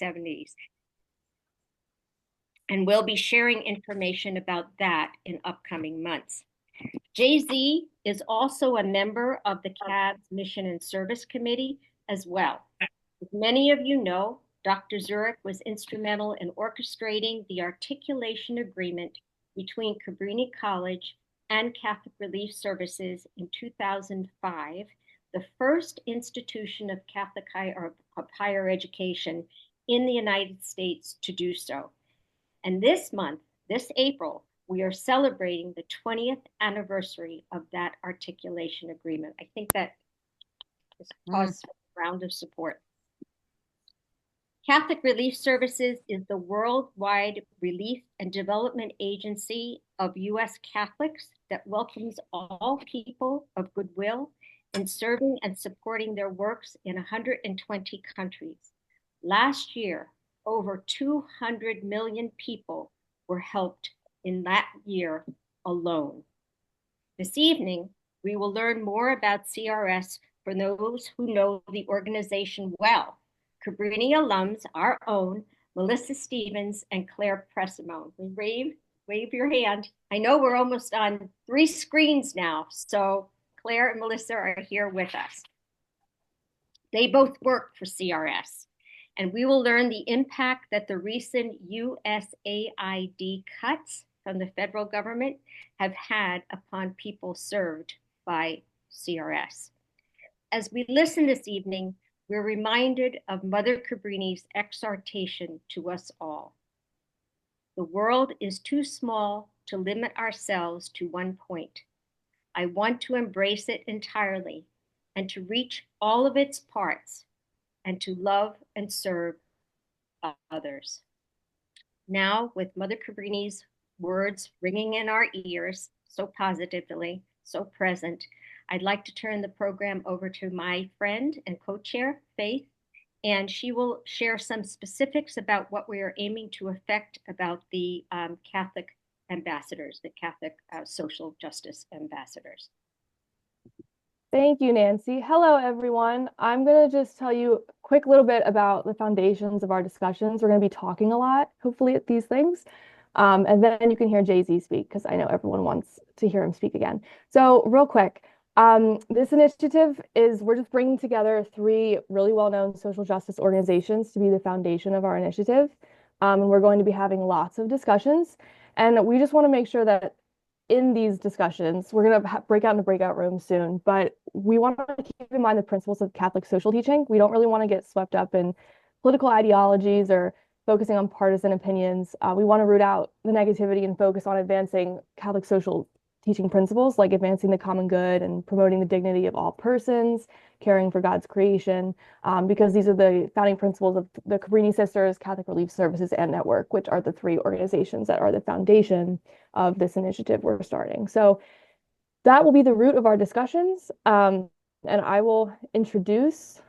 1970s. And we'll be sharing information about that in upcoming months. Jay-Z is also a member of the CAVS Mission and Service Committee as well. As many of you know, Dr. Zurich was instrumental in orchestrating the articulation agreement between Cabrini College and Catholic Relief Services in 2005, the first institution of Catholic higher education in the United States to do so. And this month, this April, we are celebrating the 20th anniversary of that articulation agreement. I think that is cause for a round of support. Catholic Relief Services is the worldwide relief and development agency of U.S. Catholics that welcomes all people of goodwill in serving and supporting their works in 120 countries. Last year, over 200 million people were helped in that year alone. This evening, we will learn more about CRS for those who know the organization well. Cabrini alums, our own Melissa Stevens and Claire Pressimone. Wave your hand. I know we're almost on 3 screens now, so Claire and Melissa are here with us. They both work for CRS, and we will learn the impact that the recent USAID cuts from the federal government have had upon people served by CRS. As we listen this evening, we're reminded of Mother Cabrini's exhortation to us all. The world is too small to limit ourselves to one point. I want to embrace it entirely and to reach all of its parts and to love and serve others. Now, with Mother Cabrini's words ringing in our ears so positively, so present, I'd like to turn the program over to my friend and co-chair, Faith, and she will share some specifics about what we are aiming to affect about the Catholic ambassadors, the Catholic social justice ambassadors. Thank you, Nancy. Hello, everyone. I'm going to just tell you a quick little bit about the foundations of our discussions. We're going to be talking a lot, hopefully, at these things. And then you can hear Jay-Z speak, because I know everyone wants to hear him speak again. So real quick, this initiative is, we're just bringing together 3 really well-known social justice organizations to be the foundation of our initiative. And we're going to be having lots of discussions. And we just want to make sure that in these discussions, we're going to break out into breakout rooms soon, but we want to keep in mind the principles of Catholic social teaching. We don't really want to get swept up in political ideologies or focusing on partisan opinions. We want to root out the negativity and focus on advancing Catholic social teaching principles like advancing the common good and promoting the dignity of all persons, caring for God's creation, because these are the founding principles of the Cabrini Sisters, Catholic Relief Services, and Network, which are the 3 organizations that are the foundation of this initiative we're starting. So that will be the root of our discussions, and I will introduce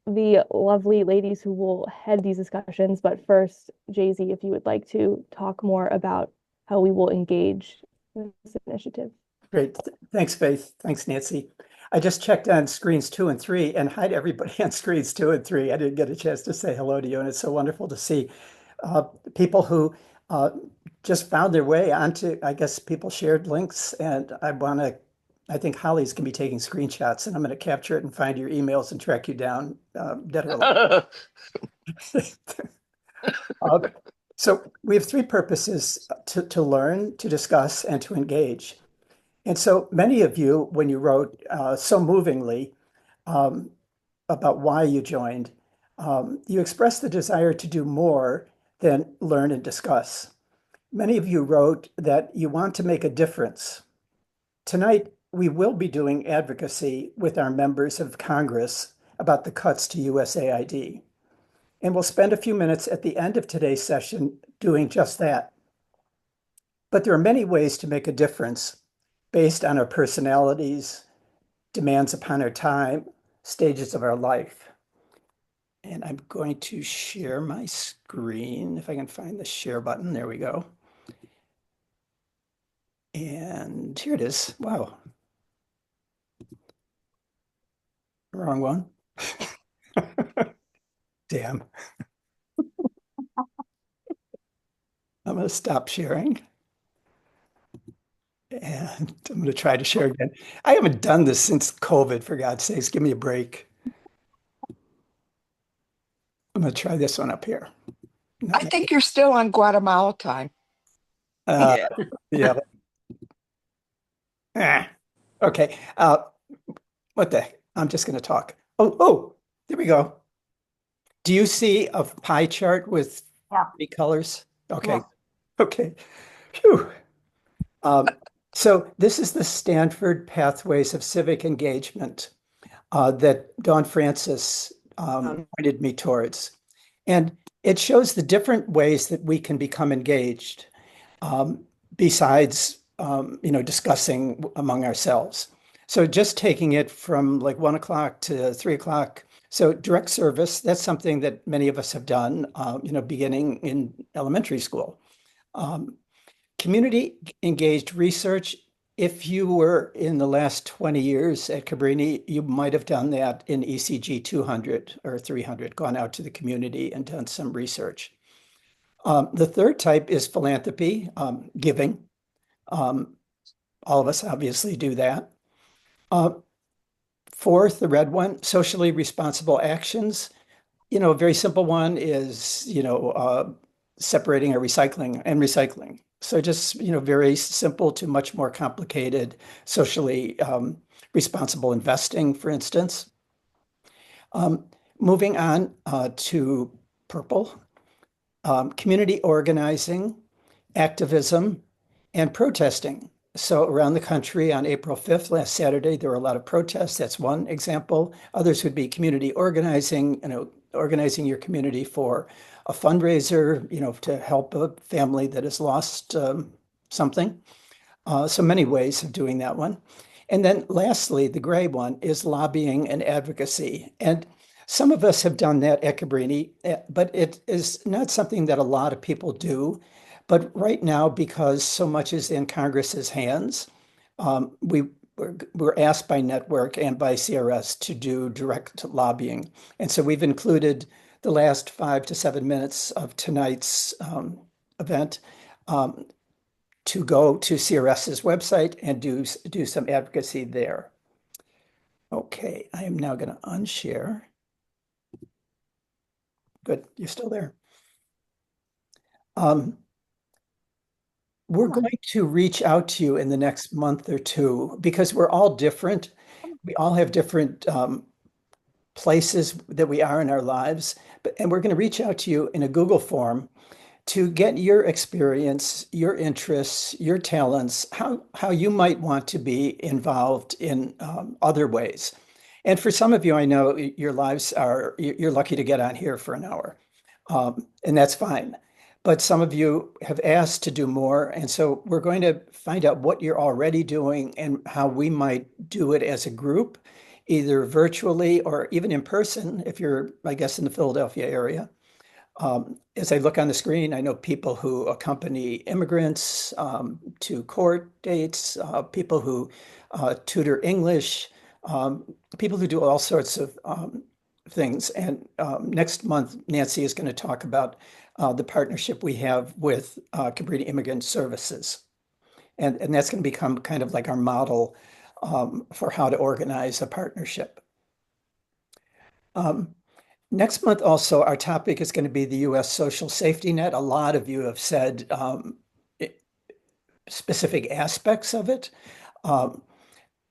the lovely ladies who will head these discussions. But first, Jay-Z, if you would like to talk more about how we will engage this initiative. Great. Thanks, Faith. Thanks, Nancy. I just checked on screens 2 and 3, and hi to everybody on screens 2 and 3. I didn't get a chance to say hello to you, and it's so wonderful to see people who just found their way onto, I guess people shared links, and I think Holly's going to be taking screenshots, and I'm going to capture it and find your emails and track you down dead or alive. So we have 3 purposes to learn, to discuss, and to engage. And so many of you, when you wrote so movingly about why you joined, you expressed the desire to do more than learn and discuss. Many of you wrote that you want to make a difference. Tonight, we will be doing advocacy with our members of Congress about the cuts to USAID. And we'll spend a few minutes at the end of today's session doing just that. But there are many ways to make a difference based on our personalities, demands upon our time, stages of our life. And I'm going to share my screen, if I can find the share button. There we go. And here it is. Wow. Wrong one. Damn. I'm going to stop sharing and I'm going to try to share again. I haven't done this since COVID, for God's sakes. Give me a break. I'm going to try this one up here. I think you're still on Guatemala time. Uh, Yeah. yeah. Ah, okay. What the heck? I'm just going to talk. Oh, there we go. Do you see a pie chart with Yeah. three colors? Okay. Yeah. Okay. Phew. Um, so this is the Stanford Pathways of Civic Engagement that Dawn Francis pointed me towards. And it shows the different ways that we can become engaged um, besides, discussing among ourselves. So just taking it from like 1 o'clock to 3 o'clock. So direct service, that's something that many of us have done, beginning in elementary school. Um, Community engaged research. If you were in the last 20 years at Cabrini, you might have done that in ECG 200 or 300, gone out to the community and done some research. The third type is philanthropy, giving. Um, all of us obviously do that. Uh, Fourth, the red one, socially responsible actions. A very simple one is, separating our recycling and recycling. So just, very simple to much more complicated, socially responsible investing, for instance. Um, Moving on to purple, community organizing, activism, and protesting. So around the country on April 5th, last Saturday, there were a lot of protests. That's one example. Others would be community organizing, organizing your community for a fundraiser, to help a family that has lost something. So many ways of doing that one. And then lastly, the gray one is lobbying and advocacy. And some of us have done that at Cabrini, but it is not something that a lot of people do. But right now, because so much is in Congress's hands, we're asked by Network and by CRS to do direct lobbying. And so we've included the last 5 to 7 minutes of tonight's event to go to CRS's website and do some advocacy there. Okay, I am now going to unshare. Good, you're still there. We're going to reach out to you in the next month or two because we're all different. We all have different places that we are in our lives, and we're going to reach out to you in a Google form to get your experience, your interests, your talents, how you might want to be involved in other ways. And for some of you, I know your lives are, you're lucky to get on here for an hour, and that's fine. But some of you have asked to do more. And so we're going to find out what you're already doing and how we might do it as a group, either virtually or even in person, if you're, I guess, in the Philadelphia area. As I look on the screen, I know people who accompany immigrants to court dates, people who tutor English, people who do all sorts of things. And next month, Nancy is going to talk about the partnership we have with Cabrini Immigrant Services. And that's going to become kind of like our model for how to organize a partnership. Next month, also, our topic is going to be the U.S. social safety net. A lot of you have said specific aspects of it.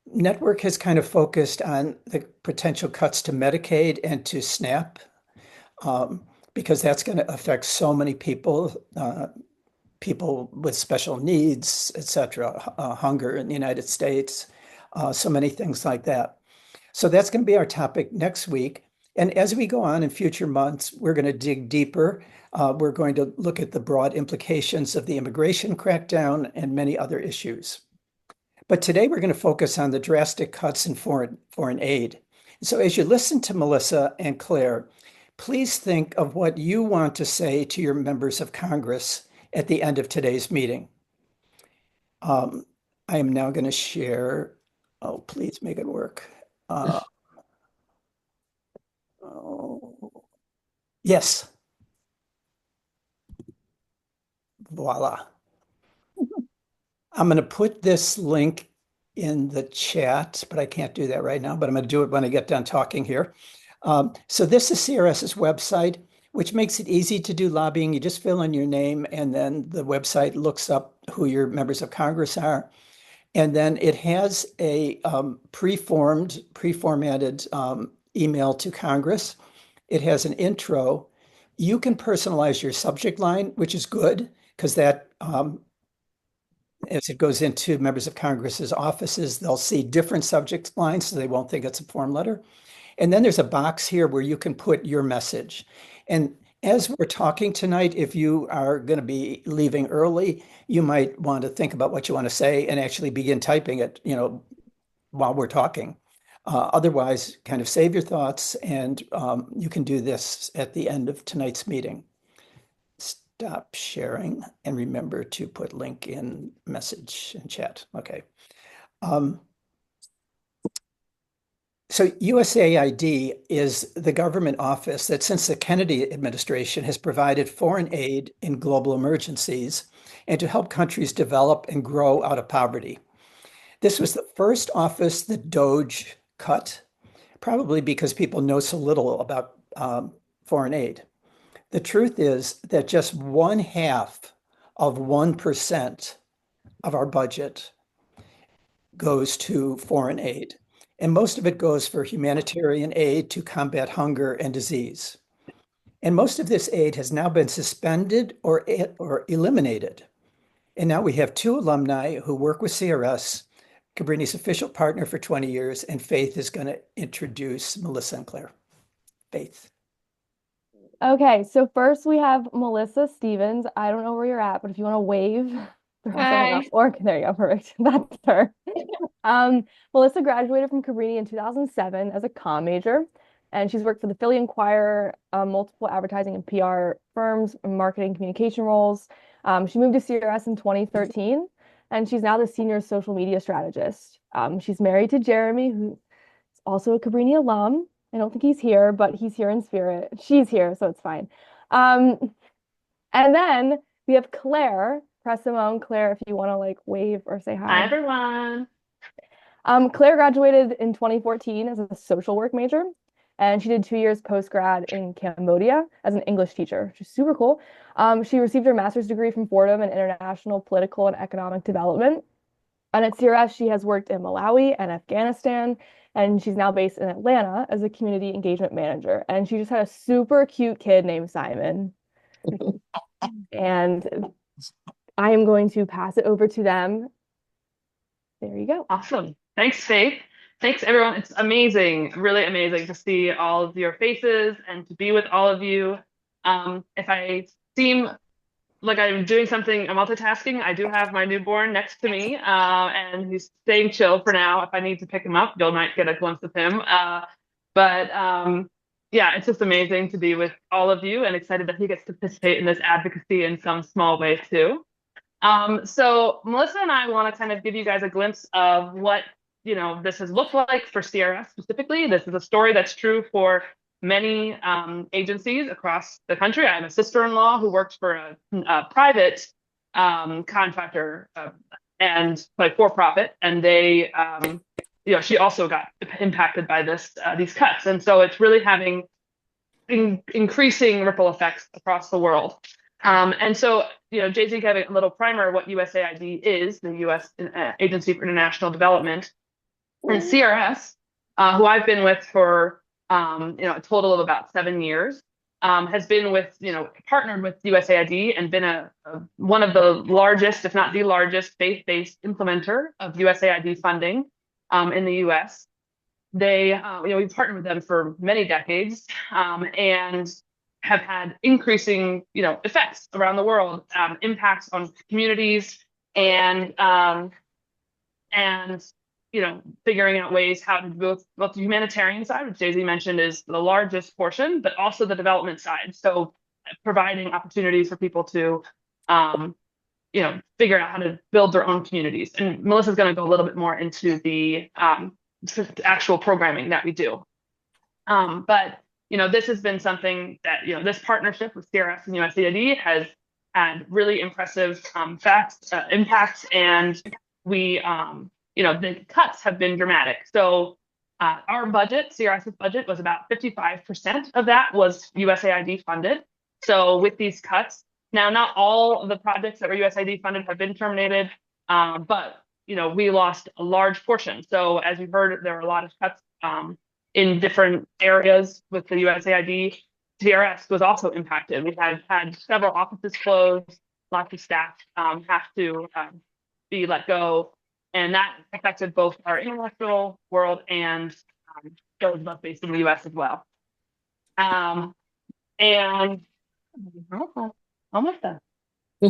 Network has kind of focused on the potential cuts to Medicaid and to SNAP because that's going to affect so many people, people with special needs, et cetera, hunger in the United States, so many things like that. So that's going to be our topic next week. And as we go on in future months, we're going to dig deeper. We're going to look at the broad implications of the immigration crackdown and many other issues. But today we're going to focus on the drastic cuts in foreign aid. So as you listen to Melissa and Claire, please think of what you want to say to your members of Congress at the end of today's meeting. I am now going to share. Oh, please make it work. Oh, yes. Voila. I'm going to put this link in the chat, but I can't do that right now, but I'm going to do it when I get done talking here. So this is CRS's website, which makes it easy to do lobbying. You just fill in your name, and then the website looks up who your members of Congress are. And then it has a pre-formatted email to Congress. It has an intro. You can personalize your subject line, which is good because that as it goes into members of Congress's offices, they'll see different subject lines, so they won't think it's a form letter. And then there's a box here where you can put your message. And as we're talking tonight, if you are going to be leaving early, you might want to think about what you want to say and actually begin typing it, while we're talking. Otherwise, kind of save your thoughts, and you can do this at the end of tonight's meeting. Stop sharing and remember to put link in message and chat. Okay. So USAID is the government office that since the Kennedy administration has provided foreign aid in global emergencies and to help countries develop and grow out of poverty. This was the first office that DOGE cut, probably because people know so little about foreign aid. The truth is that just 0.5% of our budget goes to foreign aid, and most of it goes for humanitarian aid to combat hunger and disease. And most of this aid has now been suspended or eliminated. And now we have two alumni who work with CRS, Cabrini's official partner for 20 years, and Faith is going to introduce Melissa and Claire. Faith. Okay, so first we have Melissa Stevens. I don't know where you're at, but if you want to wave, throw something up. Or there you go, perfect. That's her. Melissa graduated from Cabrini in 2007 as a comm major, and she's worked for the Philly Inquirer, multiple advertising and PR firms, marketing communication roles. She moved to CRS in 2013, and she's now the senior social media strategist. She's married to Jeremy, who's also a Cabrini alum. I don't think he's here, but he's here in spirit. She's here, so it's fine. And then we have Claire Simone. Claire, if you want to wave or say hi. Hi, everyone. Claire graduated in 2014 as a social work major, and she did 2 years post-grad in Cambodia as an English teacher, which is super cool. She received her master's degree from Fordham in international political and economic development. And at CRS, she has worked in Malawi and Afghanistan, and she's now based in Atlanta as a community engagement manager. And she just had a super cute kid named Simon. And I am going to pass it over to them. There you go. Awesome. Thanks, Faith. Thanks, everyone. It's amazing, really amazing to see all of your faces and to be with all of you. If I seem like I'm doing something, I'm multitasking, I do have my newborn next to me, and he's staying chill for now. If I need to pick him up, you might get a glimpse of him. Yeah, it's just amazing to be with all of you and excited that he gets to participate in this advocacy in some small way too. So Melissa and I want to kind of give you guys a glimpse of what this has looked like for CRS specifically. This is a story that's true for many agencies across the country. I have a sister-in-law who works for a private contractor and for-profit, and they, she also got impacted by these cuts, and so it's really having increasing ripple effects across the world. And so, Jay-Z gave a little primer of what USAID is, the U.S. Agency for International Development, and CRS, who I've been with for a total of about 7 years, has been partnered with USAID and been one of the largest, if not the largest, faith-based implementer of USAID funding in the U.S. We've partnered with them for many decades and have had increasing, effects around the world, impacts on communities and figuring out ways how to do both the humanitarian side, which Jay-Z mentioned is the largest portion, but also the development side. So providing opportunities for people to, figure out how to build their own communities. And Melissa's going to go a little bit more into the actual programming that we do. But this has been something that, this partnership with CRS and USAID has had really impressive impacts, and we, the cuts have been dramatic. So our budget, CRS's budget, was about 55% of that was USAID funded. So with these cuts, now not all of the projects that were USAID funded have been terminated, but we lost a large portion. So as you heard, there were a lot of cuts in different areas with the USAID. CRS was also impacted. We've had several offices closed, lots of staff have to be let go, and that affected both our international world and those of us based in the US as well. And almost done.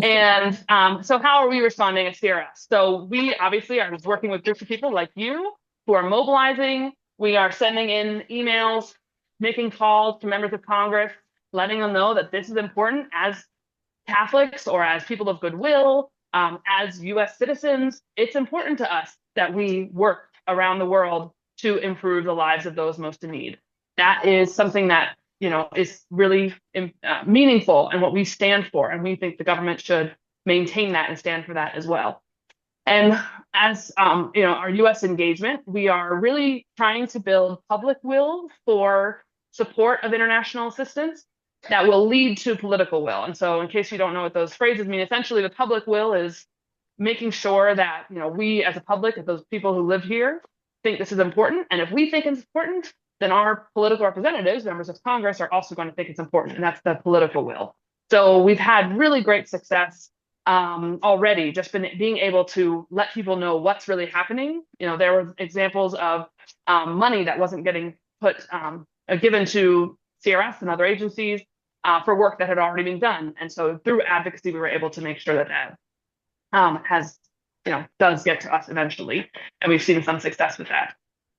And so how are we responding at CRS? So we obviously are working with groups of people like you who are mobilizing. We are sending in emails, making calls to members of Congress, letting them know that this is important as Catholics or as people of goodwill, as US citizens. It's important to us that we work around the world to improve the lives of those most in need. That is something that is really meaningful and what we stand for. And we think the government should maintain that and stand for that as well. And as our US engagement, we are really trying to build public will for support of international assistance that will lead to political will. And so in case you don't know what those phrases mean, essentially the public will is making sure that we as a public, as those people who live here, think this is important. And if we think it's important, then our political representatives, members of Congress, are also going to think it's important, and that's the political will. So we've had really great success already, just being able to let people know what's really happening. There were examples of money that wasn't getting given to CRS and other agencies for work that had already been done, and so through advocacy, we were able to make sure that does get to us eventually, and we've seen some success with that.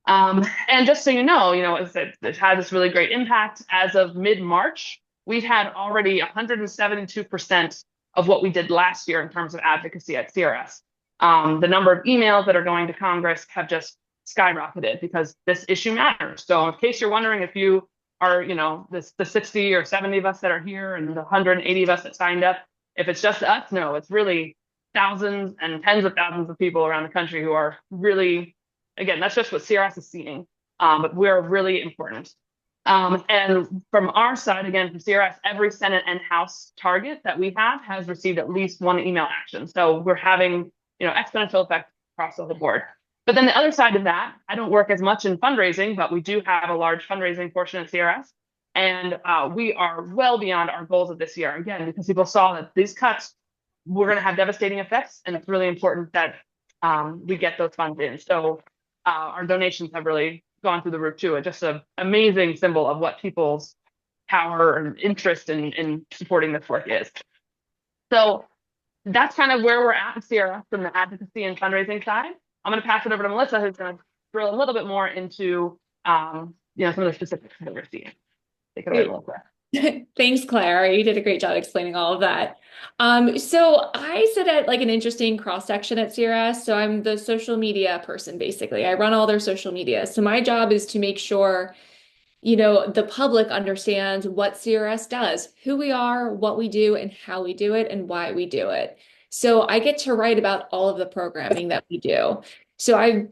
And just so it's had this really great impact. As of mid-March, we've had already 172% of what we did last year in terms of advocacy at CRS. The number of emails that are going to Congress have just skyrocketed because this issue matters. So in case you're wondering if you are, the 60 or 70 of us that are here and the 180 of us that signed up, if it's just us, no, it's really thousands and tens of thousands of people around the country who are really, again, that's just what CRS is seeing, but we're really important. And from our side, again, from CRS, every Senate and House target that we have has received at least one email action. So we're having, exponential effect across the whole board. But then the other side of that, I don't work as much in fundraising, but we do have a large fundraising portion at CRS. And we are well beyond our goals of this year, again, because people saw that these cuts were going to have devastating effects. And it's really important that we get those funds in. So our donations have really gone through the roof too. It's just an amazing symbol of what people's power and interest in supporting this work is. So that's kind of where we're at in CRS from the advocacy and fundraising side. I'm going to pass it over to Melissa, who's going to drill a little bit more into some of the specifics that we're seeing. Take it away, Melissa. Thanks, Claire. You did a great job explaining all of that. So I sit at an interesting cross section at CRS. So I'm the social media person, basically. I run all their social media. So my job is to make sure, the public understands what CRS does, who we are, what we do, and how we do it, and why we do it. So I get to write about all of the programming that we do. So I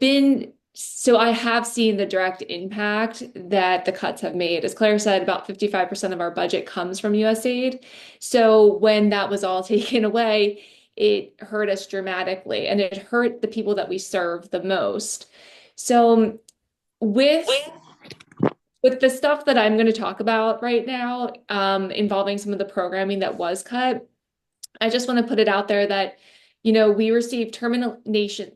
have seen the direct impact that the cuts have made. As Claire said, about 55% of our budget comes from USAID. So when that was all taken away, it hurt us dramatically, and it hurt the people that we serve the most. So with the stuff that I'm going to talk about right now, involving some of the programming that was cut, I just want to put it out there that we received termination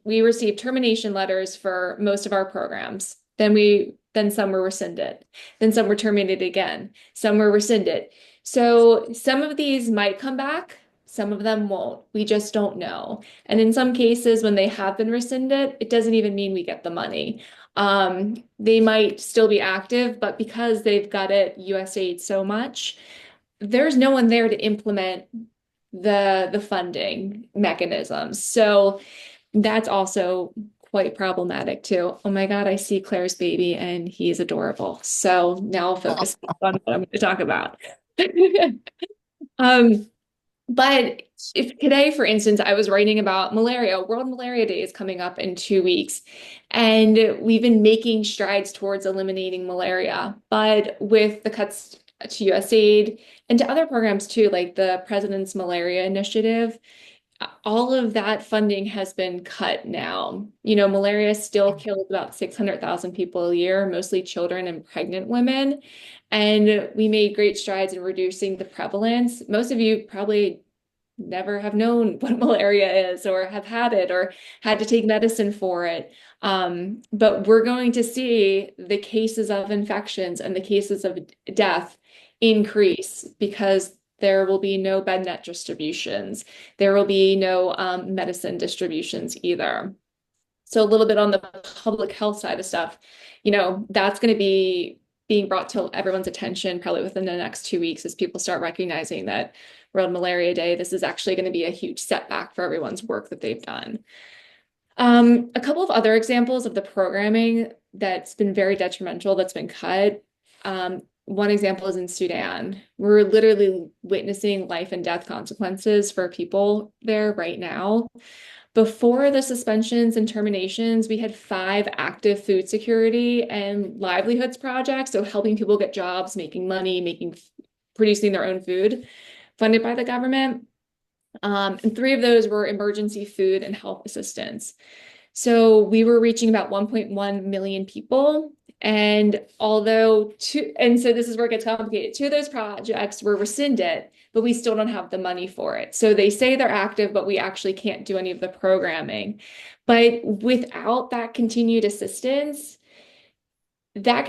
letters for most of our programs. Then some were rescinded. Then some were terminated again. Some were rescinded. So some of these might come back. Some of them won't. We just don't know. And in some cases, when they have been rescinded, it doesn't even mean we get the money. They might still be active, but because they've got USAID so much, there's no one there to implement the funding mechanisms. So that's also quite problematic too. Oh my God, I see Claire's baby and he's adorable. So now I'll focus on what I'm going to talk about. But if today, for instance, I was writing about malaria, World Malaria Day is coming up in 2 weeks, and we've been making strides towards eliminating malaria. But with the cuts to USAID and to other programs too, like the President's Malaria Initiative, all of that funding has been cut now. Malaria still kills about 600,000 people a year, mostly children and pregnant women. And we made great strides in reducing the prevalence. Most of you probably never have known what malaria is or have had it or had to take medicine for it. But we're going to see the cases of infections and the cases of death increase because there will be no bed net distributions. There will be no medicine distributions either. So a little bit on the public health side of stuff, that's going to be being brought to everyone's attention probably within the next 2 weeks as people start recognizing that World Malaria Day, this is actually going to be a huge setback for everyone's work that they've done. A couple of other examples of the programming that's been very detrimental, that's been cut. One example is in Sudan. We're literally witnessing life and death consequences for people there right now. Before the suspensions and terminations, we had 5 active food security and livelihoods projects, so helping people get jobs, making money, producing their own food, funded by the government. And 3 of those were emergency food and health assistance. So we were reaching about 1.1 million people. And so this is where it gets complicated. 2 of those projects were rescinded, but we still don't have the money for it. So they say they're active, but we actually can't do any of the programming. But without that continued assistance had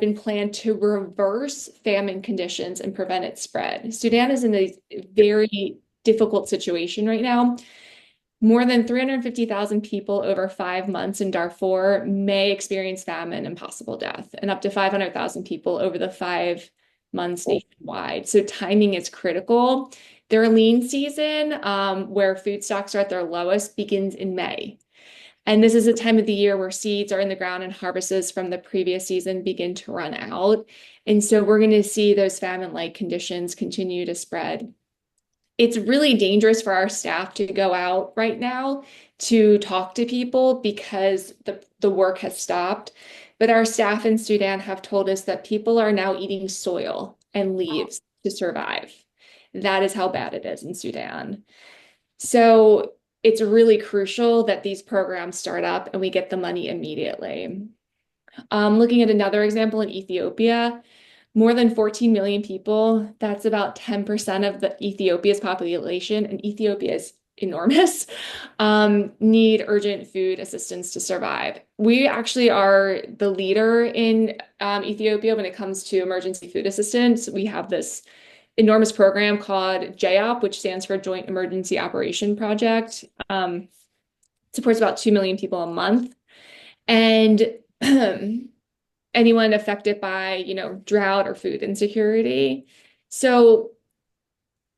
been planned to reverse famine conditions and prevent its spread. Sudan is in a very difficult situation right now. More than 350,000 people over 5 months in Darfur may experience famine and possible death, and up to 500,000 people over the 5 months nationwide. So timing is critical. Their lean season, where food stocks are at their lowest, begins in May. And this is a time of the year where seeds are in the ground and harvests from the previous season begin to run out. And so we're going to see those famine-like conditions continue to spread. It's really dangerous for our staff to go out right now to talk to people because the work has stopped. But our staff in Sudan have told us that people are now eating soil and leaves to survive. That is how bad it is in Sudan. So it's really crucial that these programs start up and we get the money immediately. Looking at another example in Ethiopia, more than 14 million people, that's about 10% of Ethiopia's population, and Ethiopia is enormous, need urgent food assistance to survive. We actually are the leader in Ethiopia when it comes to emergency food assistance. We have this enormous program called JOP, which stands for Joint Emergency Operation Project. Supports about 2 million people a month. And anyone affected by, drought or food insecurity. So,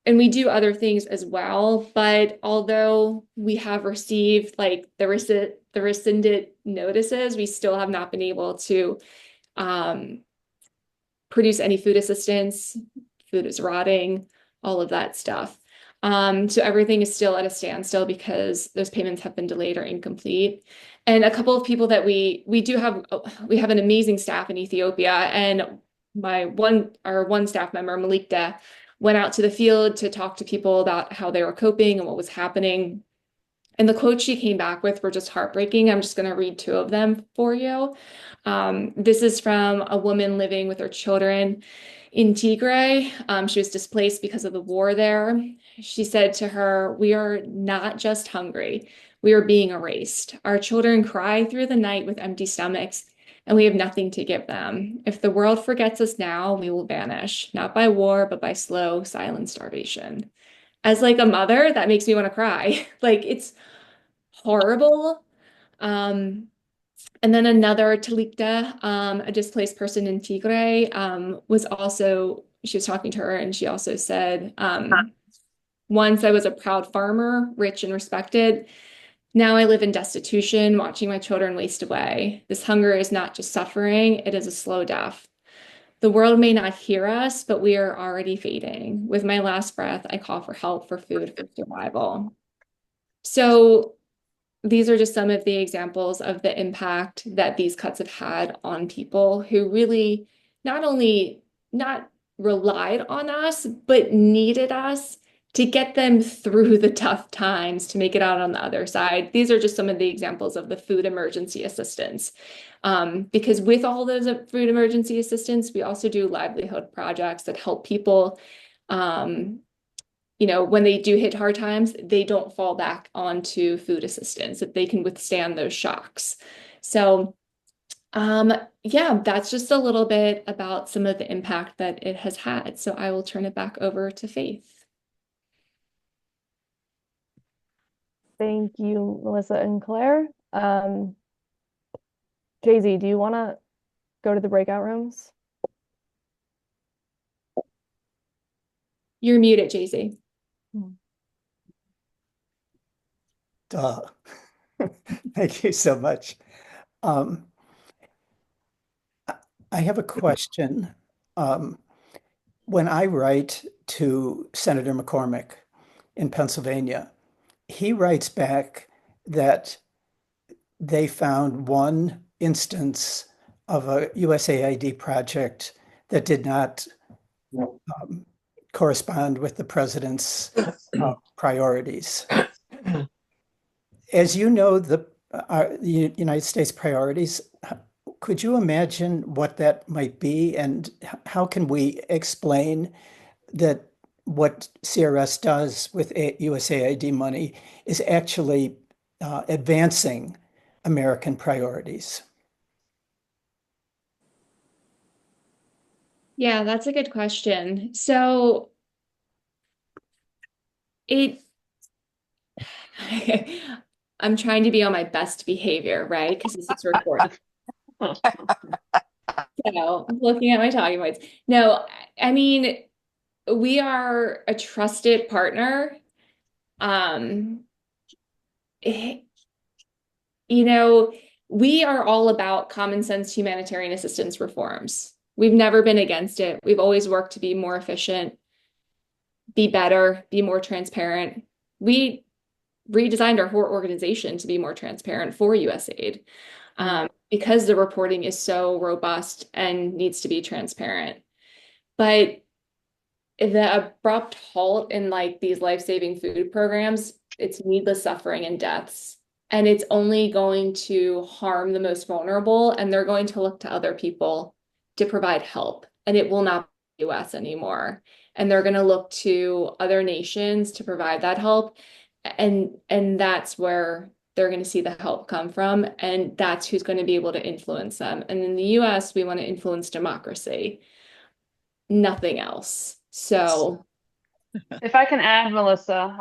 and we do other things as well, but although we have received like the rescinded notices, we still have not been able to produce any food assistance. Food is rotting, all of that stuff. So everything is still at a standstill because those payments have been delayed or incomplete. And a couple of people that we have an amazing staff in Ethiopia, and our one staff member, Malikda, went out to the field to talk to people about how they were coping and what was happening. And the quotes she came back with were just heartbreaking. I'm just going to read 2 of them for you. This is from a woman living with her children in Tigray. She was displaced because of the war there. She said to her, "We are not just hungry. We are being erased. Our children cry through the night with empty stomachs, and we have nothing to give them. If the world forgets us now, we will vanish, not by war, but by slow, silent starvation." As like a mother, that makes me want to cry. Like it's horrible. And then another Talikta, a displaced person in Tigray, she was talking to her and she also said, "Once I was a proud farmer, rich and respected. Now I live in destitution, watching my children waste away. This hunger is not just suffering, it is a slow death." The world may not hear us, but we are already fading. With my last breath, I call for help, for food, for survival. So these are just some of the examples of the impact that these cuts have had on people who really not only not relied on us, but needed us to get them through the tough times to make it out on the other side. These are just some of the examples of the food emergency assistance. Because with all those food emergency assistance, we also do livelihood projects that help people when they do hit hard times, they don't fall back onto food assistance, that they can withstand those shocks. So, yeah, that's just a little bit about some of the impact that it has had. So I will turn it back over to Faith. Thank you, Melissa and Claire. Jay-Z, do you want to go to the breakout rooms? You're muted, Jay-Z. Duh. Thank you so much. I have a question. When I write to Senator McCormick in Pennsylvania, he writes back that they found one instance of a USAID project that did not correspond with the president's priorities. As you know, the United States priorities, could you imagine what that might be, and how can we explain that what CRS does with USAID money is actually advancing American priorities? Yeah, that's a good question. So I'm trying to be on my best behavior, right? Because this is recorded. So I'm looking at my talking points. No, I mean, we are a trusted partner. eh, we are all about common sense humanitarian assistance reforms. We've never been against it. We've always worked to be more efficient, be better, be more transparent. We redesigned our whole organization to be more transparent for USAID because the reporting is so robust and needs to be transparent. But the abrupt halt in like these life-saving food programs, it's needless suffering and deaths. And it's only going to harm the most vulnerable, and they're going to look to other people to provide help. And it will not be the US anymore. And they're going to look to other nations to provide that help. And that's where they're going to see the help come from. And that's who's going to be able to influence them. And in the US, we want to influence democracy, nothing else. So if I can add, Melissa,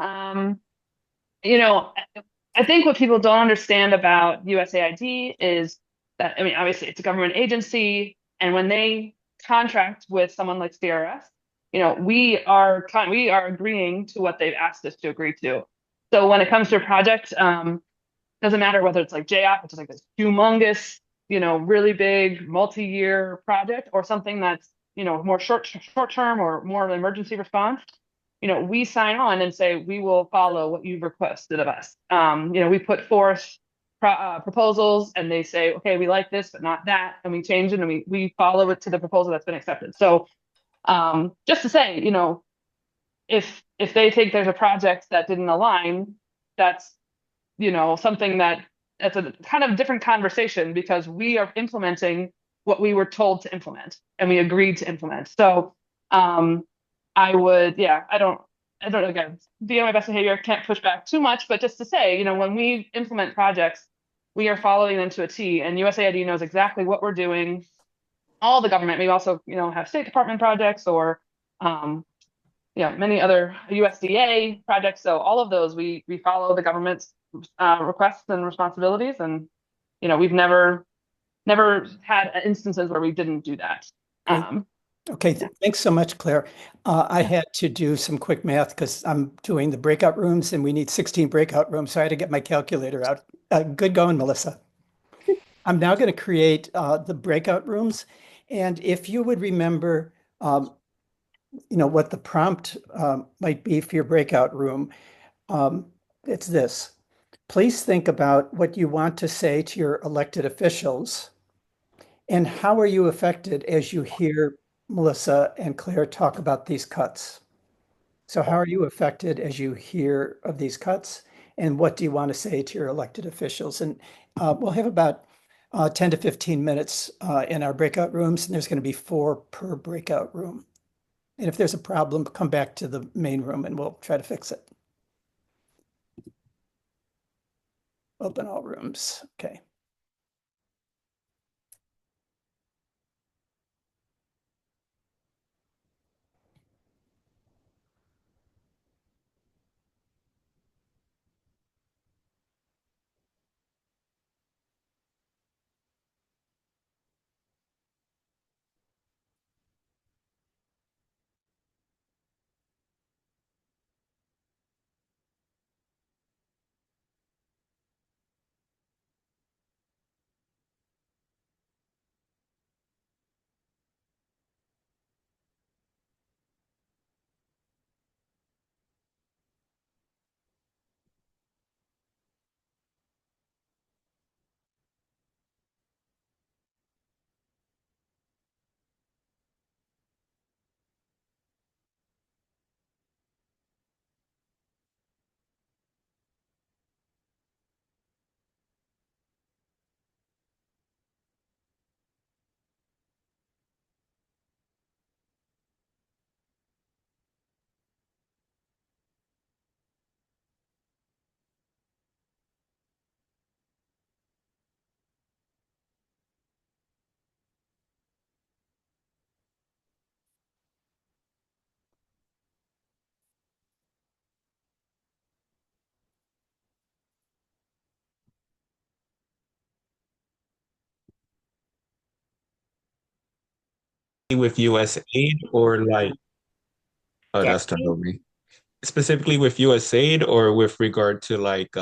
I think what people don't understand about USAID is that, I mean, obviously it's a government agency, and when they contract with someone like CRS, we are agreeing to what they've asked us to agree to. So when it comes to a project, doesn't matter whether it's like JOP, which is like this humongous, really big multi-year project, or something that's, more short term or more of an emergency response. We sign on and say we will follow what you've requested of us. We put forth proposals, and they say, okay, we like this, but not that, and we change it, and we follow it to the proposal that's been accepted. So just to say, if they think there's a project that didn't align, that's something that's a kind of different conversation, because we are implementing what we were told to implement and we agreed to implement. So I don't again, be on my best behavior, can't push back too much, but just to say, when we implement projects, we are following them to a T, and USAID knows exactly what we're doing. All the government, we also, have State Department projects, or many other USDA projects. So all of those, we follow the government's requests and responsibilities, and we've never had instances where we didn't do that. Okay, thanks so much, Claire. I had to do some quick math because I'm doing the breakout rooms, and we need 16 breakout rooms, so I had to get my calculator out. Good going, Melissa. I'm now going to create the breakout rooms, And if you would remember, what the prompt might be for your breakout room, um, it's this. Please think about what you want to say to your elected officials and how are you affected as you hear Melissa and Claire talk about these cuts? So how are you affected as you hear of these cuts? And what do you want to say to your elected officials? And we'll have about 10 to 15 minutes in our breakout rooms, and there's going to be 4 per breakout room. And if there's a problem, come back to the main room and we'll try to fix it. Open all rooms. Okay. With USAID or like, oh, Yeah. that's turned over me. Specifically with USAID or with regard to like